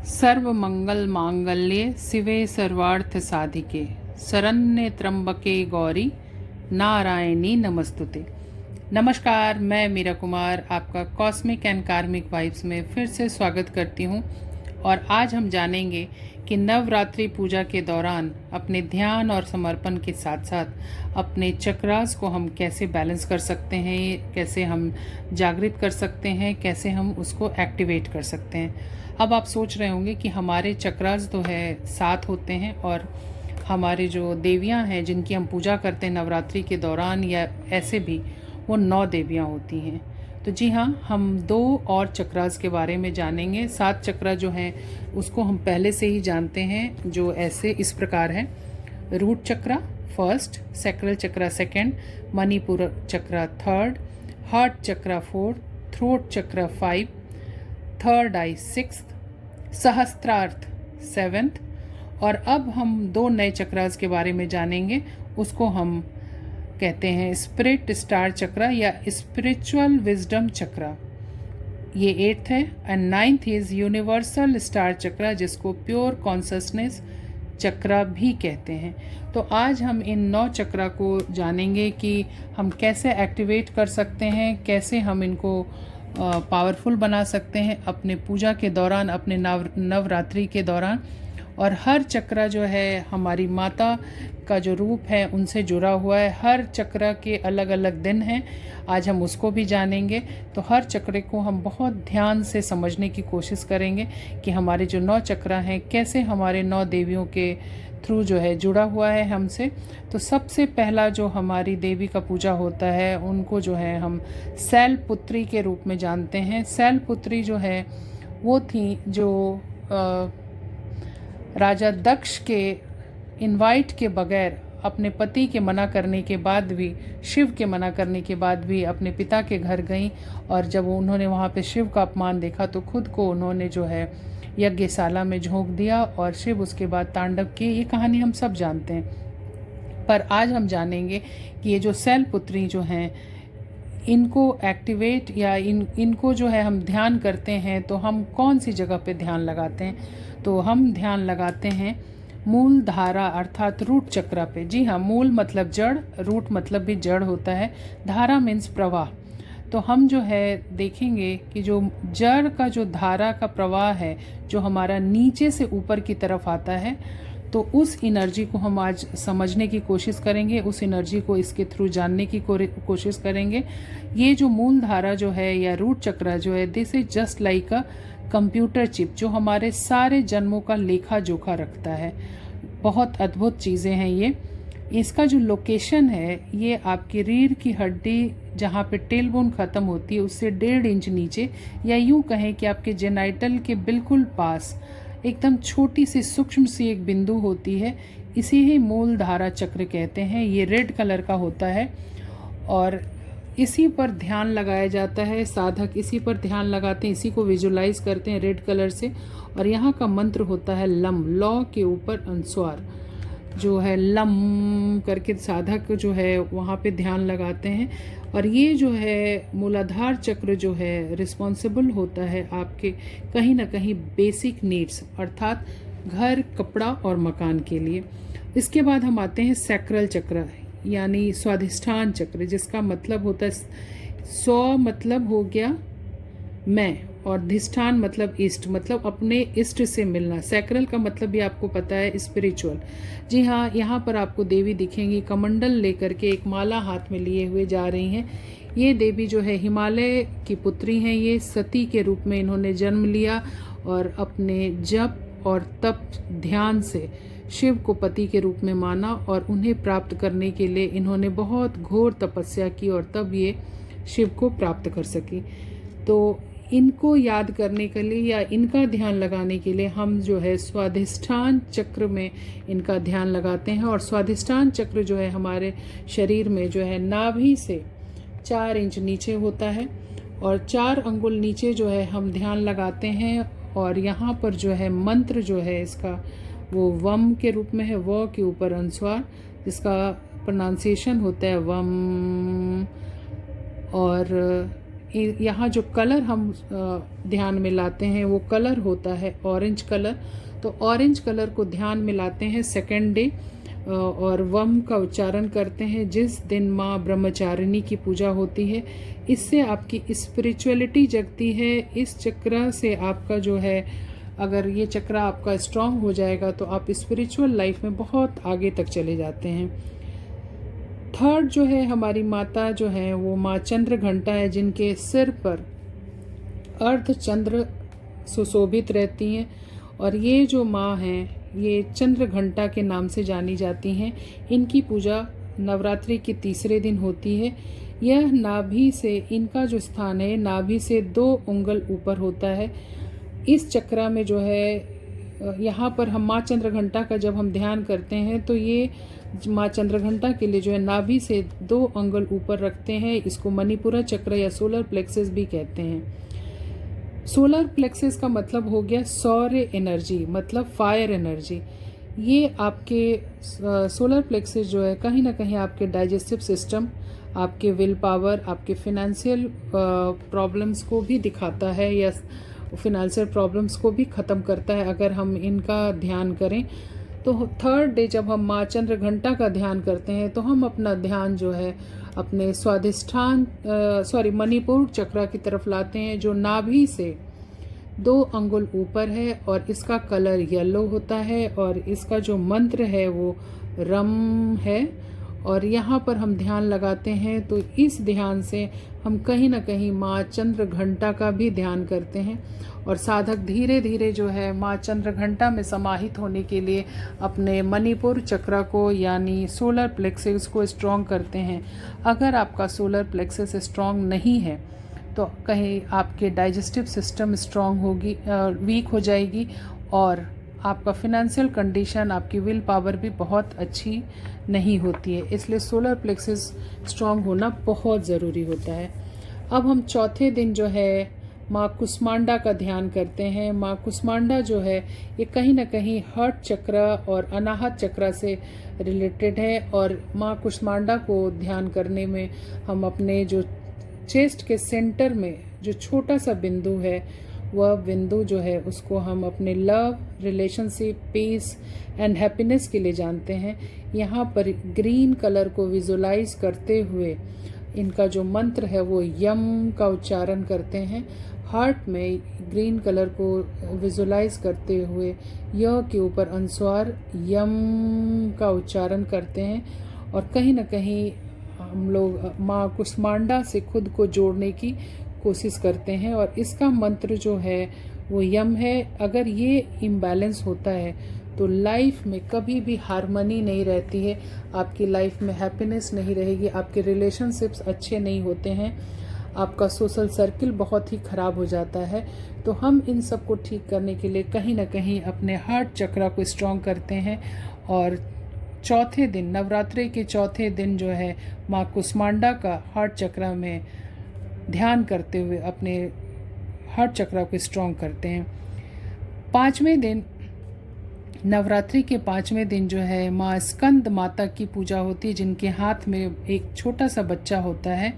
सर्व मंगल मांगल्ये शिवे सर्वार्थ साधिके शरण्ये त्र्यंबके गौरी नारायणी नमस्तुते। नमस्कार, मैं मीरा कुमार आपका कॉस्मिक एंड कार्मिक वाइब्स में फिर से स्वागत करती हूँ। और आज हम जानेंगे कि नवरात्रि पूजा के दौरान अपने ध्यान और समर्पण के साथ साथ अपने चक्रास को हम कैसे बैलेंस कर सकते हैं, कैसे हम जागृत कर सकते हैं, कैसे हम उसको एक्टिवेट कर सकते हैं। अब आप सोच रहे होंगे कि हमारे चक्रास तो है 7 होते हैं और हमारे जो देवियां हैं जिनकी हम पूजा करते हैं नवरात्रि के दौरान या ऐसे भी, वो 9 देवियां होती हैं। तो जी हाँ, हम 2 और चक्रास के बारे में जानेंगे। 7 चक्रा जो हैं उसको हम पहले से ही जानते हैं, जो ऐसे इस प्रकार है: रूट चक्रा फर्स्ट, सैक्रल चक्रा सेकंड, मणिपुर चक्रा थर्ड, हार्ट चक्रा फोर्थ, थ्रोट चक्रा 5, थर्ड आई 6th, सहस्त्रार्थ 7th। और अब हम 2 नए चक्रास के बारे में जानेंगे। उसको हम कहते हैं स्पिरिट स्टार चक्रा या स्पिरिचुअल विजडम चक्रा, ये 8th है। And 9th is universal star chakra, जिसको प्योर कॉन्शसनेस चक्रा भी कहते हैं। तो आज हम इन 9 चक्रा को जानेंगे कि हम कैसे एक्टिवेट कर सकते हैं, कैसे हम इनको पावरफुल बना सकते हैं अपने पूजा के दौरान, अपने नवरात्रि के दौरान। और हर चक्रा जो है हमारी माता का जो रूप है उनसे जुड़ा हुआ है। हर चक्र के अलग अलग दिन हैं, आज हम उसको भी जानेंगे। तो हर चक्र को हम बहुत ध्यान से समझने की कोशिश करेंगे कि हमारे जो 9 चक्र हैं कैसे हमारे 9 देवियों के थ्रू जो है जुड़ा हुआ है हमसे। तो सबसे पहला जो हमारी देवी का पूजा होता है उनको जो है हम शैलपुत्री के रूप में जानते हैं। शैलपुत्री जो है वो थी जो राजा दक्ष के इनवाइट के बगैर, अपने पति के मना करने के बाद भी, शिव के मना करने के बाद भी अपने पिता के घर गईं। और जब उन्होंने वहाँ पे शिव का अपमान देखा तो खुद को उन्होंने जो है यज्ञशाला में झोंक दिया और शिव उसके बाद तांडव किए। ये कहानी हम सब जानते हैं। पर आज हम जानेंगे कि ये जो शैलपुत्री जो हैं, इनको एक्टिवेट या इनको जो है हम ध्यान करते हैं तो हम कौन सी जगह पे ध्यान लगाते हैं? तो हम ध्यान लगाते हैं मूल धारा अर्थात रूट चक्रा पे। जी हाँ, मूल मतलब जड़, रूट मतलब भी जड़ होता है, धारा मीन्स प्रवाह। तो हम जो है देखेंगे कि जो जड़ का जो धारा का प्रवाह है, जो हमारा नीचे से ऊपर की तरफ आता है, तो उस एनर्जी को हम आज समझने की कोशिश करेंगे, उस एनर्जी को इसके थ्रू जानने की कोशिश करेंगे। ये जो मूल धारा जो है या रूट चक्रा जो है, this is just like a computer chip जो हमारे सारे जन्मों का लेखा जोखा रखता है। बहुत अद्भुत चीज़ें हैं ये। इसका जो लोकेशन है, ये आपकी रीढ़ की हड्डी जहाँ पे टेल बोन ख़त्म होती है उससे 1.5 इंच नीचे, या यूँ कहें कि आपके जेनाइटल के बिल्कुल पास एकदम छोटी सी सूक्ष्म सी एक बिंदु होती है। इसी ही मूल धारा चक्र कहते हैं। ये रेड कलर का होता है और इसी पर ध्यान लगाया जाता है। साधक इसी पर ध्यान लगाते हैं, इसी को विजुलाइज करते हैं रेड कलर से। और यहाँ का मंत्र होता है लम, लौ के ऊपर अनुस्वार जो है लम करके साधक जो है वहाँ पे ध्यान लगाते हैं। और ये जो है मूलाधार चक्र जो है रिस्पॉन्सिबल होता है आपके कहीं ना कहीं बेसिक नीड्स अर्थात घर, कपड़ा और मकान के लिए। इसके बाद हम आते हैं सैक्रल चक्र यानी स्वाधिष्ठान चक्र, जिसका मतलब होता है सौ मतलब हो गया मैं, और धिष्ठान मतलब इष्ट, मतलब अपने इष्ट से मिलना। सैक्रल का मतलब भी आपको पता है स्पिरिचुअल। जी हाँ, यहाँ पर आपको देवी दिखेंगी कमंडल लेकर के, एक माला हाथ में लिए हुए जा रही हैं। ये देवी जो है हिमालय की पुत्री हैं। ये सती के रूप में इन्होंने जन्म लिया और अपने जप और तप ध्यान से शिव को पति के रूप में माना और उन्हें प्राप्त करने के लिए इन्होंने बहुत घोर तपस्या की और तब ये शिव को प्राप्त कर सकी। तो इनको याद करने के लिए या इनका ध्यान लगाने के लिए हम जो है स्वाधिष्ठान चक्र में इनका ध्यान लगाते हैं। और स्वाधिष्ठान चक्र जो है हमारे शरीर में जो है नाभि से 4 इंच नीचे होता है और 4 अंगुल नीचे जो है हम ध्यान लगाते हैं। और यहाँ पर जो है मंत्र जो है इसका वो वम के रूप में है, व के ऊपर अनुस्वार, जिसका प्रोनाउंसिएशन होता है वम। और यहाँ जो कलर हम ध्यान में लाते हैं वो कलर होता है ऑरेंज कलर। तो ऑरेंज कलर को ध्यान में लाते हैं सेकेंड डे और वम का उच्चारण करते हैं जिस दिन माँ ब्रह्मचारिणी की पूजा होती है। इससे आपकी स्पिरिचुअलिटी जगती है। इस चक्र से आपका जो है, अगर ये चक्र आपका स्ट्रांग हो जाएगा तो आप स्पिरिचुअल लाइफ में बहुत आगे तक चले जाते हैं। थर्ड जो है हमारी माता जो है वो माँ चंद्र घंटा है, जिनके सिर पर अर्ध चंद्र सुशोभित रहती हैं। और ये जो माँ हैं ये चंद्र घंटा के नाम से जानी जाती हैं। इनकी पूजा नवरात्रि के तीसरे दिन होती है। यह नाभि से, इनका जो स्थान है नाभि से 2 उंगल ऊपर होता है। इस चक्र में जो है यहाँ पर हम माँ चंद्रघंटा का जब हम ध्यान करते हैं तो ये माँ चंद्रघंटा के लिए जो है नाभि से 2 अंगुल ऊपर रखते हैं। इसको मणिपुरा चक्र या सोलर प्लेक्सस भी कहते हैं। सोलर प्लेक्सस का मतलब हो गया सौर्य एनर्जी, मतलब फायर एनर्जी। ये आपके सोलर प्लेक्सस जो है कहीं ना कहीं आपके डाइजेस्टिव सिस्टम, आपके विल पावर, आपके फिनेंशियल प्रॉब्लम्स को भी दिखाता है या फिनेंशियल प्रॉब्लम्स को भी ख़त्म करता है अगर हम इनका ध्यान करें। तो थर्ड डे जब हम माँ चंद्र घंटा का ध्यान करते हैं तो हम अपना ध्यान जो है अपने स्वाधिष्ठान मणिपुर चक्र की तरफ लाते हैं, जो नाभि से 2 अंगुल ऊपर है और इसका कलर येलो होता है और इसका जो मंत्र है वो रम है। और यहाँ पर हम ध्यान लगाते हैं तो इस ध्यान से हम कहीं ना कहीं माँ चंद्र घंटा का भी ध्यान करते हैं और साधक धीरे धीरे जो है माँ चंद्र घंटा में समाहित होने के लिए अपने मणिपुर चक्र को यानी सोलर प्लेक्सस को स्ट्रॉन्ग करते हैं। अगर आपका सोलर प्लेक्सस स्ट्रॉन्ग नहीं है तो कहीं आपके डाइजेस्टिव सिस्टम स्ट्रॉन्ग होगी, वीक हो जाएगी और आपका फिनेंशियल कंडीशन, आपकी विल पावर भी बहुत अच्छी नहीं होती है। इसलिए सोलर प्लेक्सस स्ट्रॉन्ग होना बहुत ज़रूरी होता है। अब हम चौथे दिन जो है माँ कुष्मांडा का ध्यान करते हैं। माँ कुष्मांडा जो है ये कहीं ना कहीं हार्ट चक्र और अनाहत चक्र से रिलेटेड है और माँ कुष्मांडा को ध्यान करने में हम अपने जो चेस्ट के सेंटर में जो छोटा सा बिंदु है वह बिंदु जो है उसको हम अपने love, relationship, peace and happiness के लिए जानते हैं। यहाँ पर ग्रीन कलर को विजुलाइज करते हुए इनका जो मंत्र है वो यम का उच्चारण करते हैं। हार्ट में ग्रीन कलर को विजुलाइज करते हुए य के ऊपर अनुस्वार यम का उच्चारण करते हैं और कहीं ना कहीं हम लोग माँ कुष्मांडा से खुद को जोड़ने की कोशिश करते हैं और इसका मंत्र जो है वो यम है। अगर ये इम्बैलेंस होता है तो लाइफ में कभी भी हार्मनी नहीं रहती है, आपकी लाइफ में हैप्पीनेस नहीं रहेगी, आपके रिलेशनशिप्स अच्छे नहीं होते हैं, आपका सोशल सर्किल बहुत ही ख़राब हो जाता है। तो हम इन सब को ठीक करने के लिए कहीं ना कहीं अपने हार्ट चक्र को स्ट्रॉन्ग करते हैं और चौथे दिन, नवरात्रि के चौथे दिन जो है माँ कुष्मांडा का हार्ट चक्र में ध्यान करते हुए अपने हार्ट चक्र को स्ट्रॉन्ग करते हैं। 5वें दिन, नवरात्रि के 5वें दिन जो है माँ स्कंद माता की पूजा होती है, जिनके हाथ में एक छोटा सा बच्चा होता है।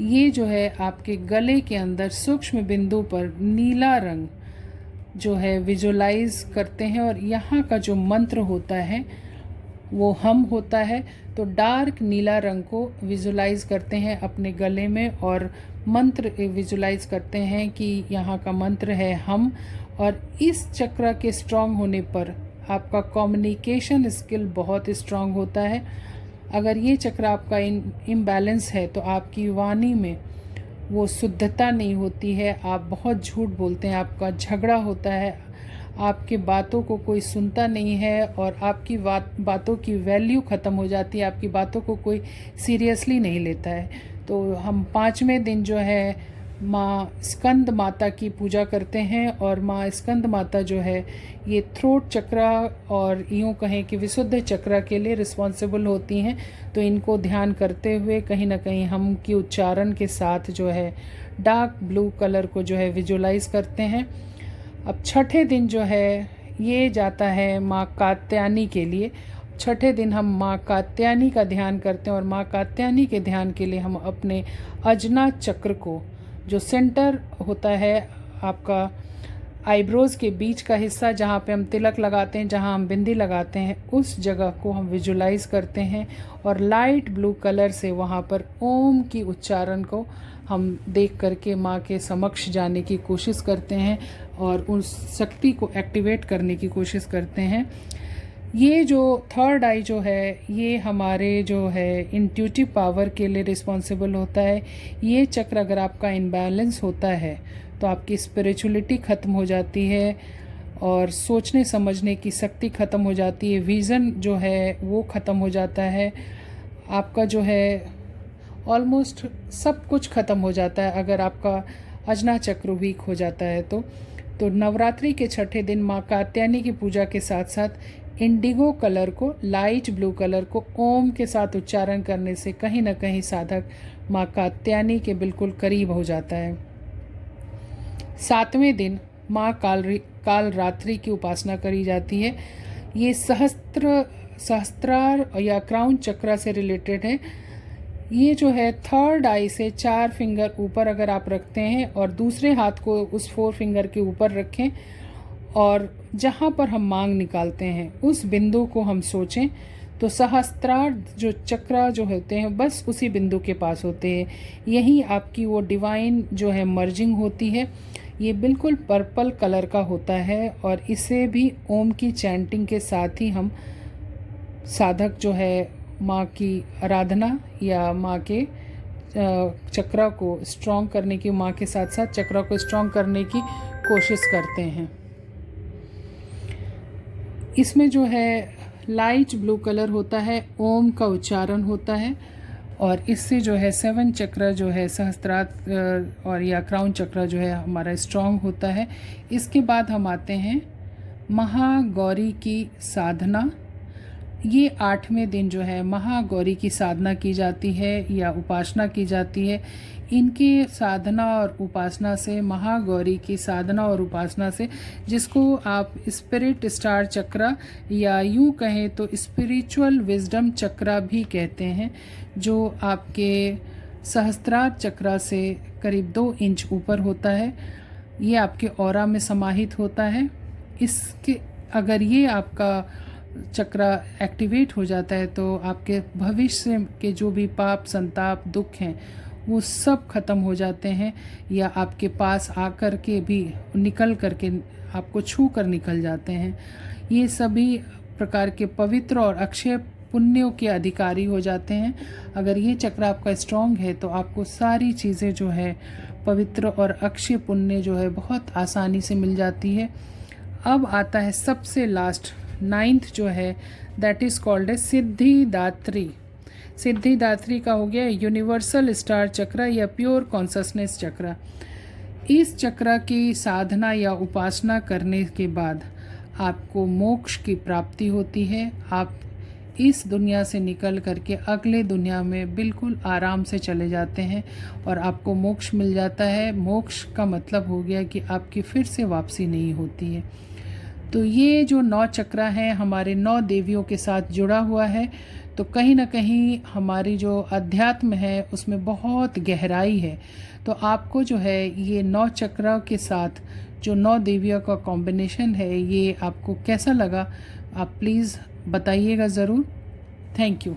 ये जो है आपके गले के अंदर सूक्ष्म बिंदु पर नीला रंग जो है विजुलाइज करते हैं और यहाँ का जो मंत्र होता है वो हम होता है। तो डार्क नीला रंग को विजुलाइज करते हैं अपने गले में और मंत्र विजुलाइज करते हैं कि यहाँ का मंत्र है हम। और इस चक्र के स्ट्रॉन्ग होने पर आपका कम्युनिकेशन स्किल बहुत स्ट्रॉन्ग होता है। अगर ये चक्र आपका इम्बैलेंस है तो आपकी वाणी में वो शुद्धता नहीं होती है, आप बहुत झूठ बोलते हैं, आपका झगड़ा होता है, आपके बातों को कोई सुनता नहीं है और आपकी बातों की वैल्यू ख़त्म हो जाती है, आपकी बातों को कोई सीरियसली नहीं लेता है। तो हम 5वें दिन जो है माँ स्कंद माता की पूजा करते हैं और माँ स्कंद माता जो है ये थ्रोट चक्र और यूँ कहें कि विशुद्ध चक्र के लिए रिस्पॉन्सिबल होती हैं। तो इनको ध्यान करते हुए कहीं ना कहीं हम की उच्चारण के साथ जो है डार्क ब्लू कलर को जो है विजुलाइज करते हैं। अब छठे दिन जो है ये जाता है माँ कात्यायनी के लिए। छठे दिन हम माँ कात्यायनी का ध्यान करते हैं और माँ कात्यायनी के ध्यान के लिए हम अपने अजना चक्र को जो सेंटर होता है आपका आईब्रोज़ के बीच का हिस्सा, जहाँ पे हम तिलक लगाते हैं, जहाँ हम बिंदी लगाते हैं, उस जगह को हम विजुलाइज करते हैं और लाइट ब्लू कलर से वहाँ पर ओम की उच्चारण को हम देख करके माँ के समक्ष जाने की कोशिश करते हैं और उस शक्ति को एक्टिवेट करने की कोशिश करते हैं। ये जो थर्ड आई जो है, ये हमारे जो है इंट्यूटिव पावर के लिए रिस्पॉन्सिबल होता है। ये चक्र अगर आपका इनबैलेंस होता है तो आपकी स्पिरिचुअलिटी ख़त्म हो जाती है और सोचने समझने की शक्ति ख़त्म हो जाती है, विज़न जो है वो ख़त्म हो जाता है, आपका जो है ऑलमोस्ट सब कुछ ख़त्म हो जाता है अगर आपका अजना चक्र वीक हो जाता है तो नवरात्रि के छठे दिन माँ कात्यायनी की पूजा के साथ साथ इंडिगो कलर को, लाइट ब्लू कलर को ओम के साथ उच्चारण करने से कहीं ना कहीं साधक माँ कात्यायनी के बिल्कुल करीब हो जाता है। सातवें दिन माँ काल रात्रि की उपासना करी जाती है। ये सहस्त्रार या क्राउन चक्र से रिलेटेड है। ये जो है थर्ड आई से 4 फिंगर ऊपर अगर आप रखते हैं और दूसरे हाथ को उस 4 फिंगर के ऊपर रखें और जहाँ पर हम मांग निकालते हैं उस बिंदु को हम सोचें तो सहस्त्रार जो चक्र जो होते हैं बस उसी बिंदु के पास होते हैं। यही आपकी वो डिवाइन जो है मर्जिंग होती है। ये बिल्कुल पर्पल कलर का होता है और इसे भी ओम की चैंटिंग के साथ ही हम साधक जो है माँ की आराधना या माँ के चक्र को स्ट्रॉन्ग करने की, माँ के साथ साथ चक्र को स्ट्रॉन्ग करने की कोशिश करते हैं। इसमें जो है लाइट ब्लू कलर होता है, ओम का उच्चारण होता है और इससे जो है 7 चक्र जो है सहस्त्रार और या क्राउन चक्र जो है हमारा स्ट्रॉन्ग होता है। इसके बाद हम आते हैं महागौरी की साधना। ये 8वें दिन जो है महागौरी की साधना की जाती है या उपासना की जाती है। इनकी साधना और उपासना से, महागौरी की साधना और उपासना से, जिसको आप स्पिरिट स्टार चक्र या यूँ कहें तो स्पिरिचुअल विजडम चक्र भी कहते हैं, जो आपके सहस्त्रार चक्र से करीब 2 इंच ऊपर होता है। ये आपके ऑरा में समाहित होता है। इसके अगर ये आपका चक्र एक्टिवेट हो जाता है तो आपके भविष्य के जो भी पाप, संताप, दुख हैं वो सब खत्म हो जाते हैं या आपके पास आकर के भी निकल करके आपको छू कर निकल जाते हैं। ये सभी प्रकार के पवित्र और अक्षय पुण्यों के अधिकारी हो जाते हैं। अगर ये चक्र आपका स्ट्रॉन्ग है तो आपको सारी चीज़ें जो है पवित्र और अक्षय पुण्य जो है बहुत आसानी से मिल जाती है। अब आता है सबसे लास्ट 9th जो है, दैट इज़ कॉल्ड है सिद्धिदात्री। सिद्धिदात्री का हो गया यूनिवर्सल स्टार चक्र या प्योर कॉन्शसनेस चक्र। इस चक्र की साधना या उपासना करने के बाद आपको मोक्ष की प्राप्ति होती है। आप इस दुनिया से निकल करके अगले दुनिया में बिल्कुल आराम से चले जाते हैं और आपको मोक्ष मिल जाता है। मोक्ष का मतलब हो गया कि आपकी फिर से वापसी नहीं होती है। तो ये जो 9 चक्र हैं हमारे 9 देवियों के साथ जुड़ा हुआ है। तो कहीं ना कहीं हमारी जो अध्यात्म है उसमें बहुत गहराई है। तो आपको जो है ये 9 चक्र के साथ जो 9 देवियों का कॉम्बिनेशन है, ये आपको कैसा लगा आप प्लीज़ बताइएगा ज़रूर। Thank you.